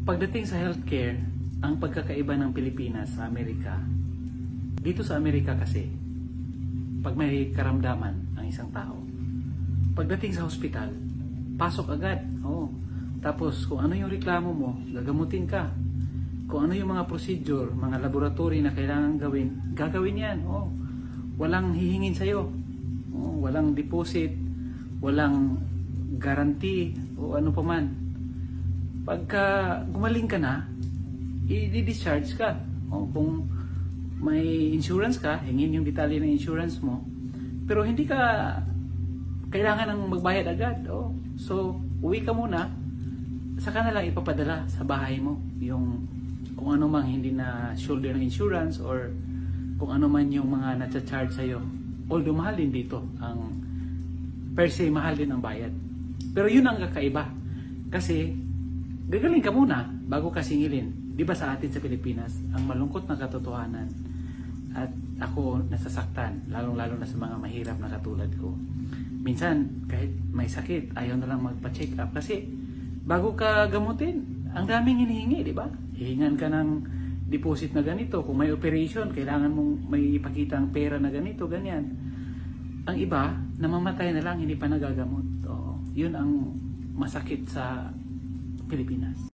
Pagdating sa healthcare, ang pagkakaiba ng Pilipinas sa Amerika, dito sa Amerika kasi, pag may karamdaman ang isang tao, pagdating sa hospital, pasok agad. Oh. Tapos kung ano yung reklamo mo, gagamutin ka. Kung ano yung mga procedure, mga laboratory na kailangan gawin, gagawin yan. Oh. Walang hihingin sa'yo. Oh. Walang deposit, walang guarantee, o ano pa man. Pagka gumaling ka na, i-discharge ka. O, kung may insurance ka, hingin yung detalye ng insurance mo. Pero hindi ka kailangan ng magbayad agad. O. So, uwi ka muna, saka na lang ipapadala sa bahay mo yung kung ano mang hindi na shoulder ng insurance or kung ano man yung mga na-charge sa'yo. Although mahal din dito, ang per se mahal din ang bayad. Pero yun ang kakaiba. Kasi gagaling ka muna bago ka singilin. Di ba sa atin sa Pilipinas, ang malungkot na katotohanan at ako nasasaktan, lalong-lalo na sa mga mahirap na katulad ko. Minsan, kahit may sakit, ayaw na lang magpa-check up kasi bago ka gamutin, ang daming hinihingi, di ba? Hihingan ka ng deposit na ganito. Kung may operation, kailangan mong may ipakita ang pera na ganito, ganyan. Ang iba, namamatay na lang, hindi pa nagagamot. So, yun ang masakit sa Pilipinas.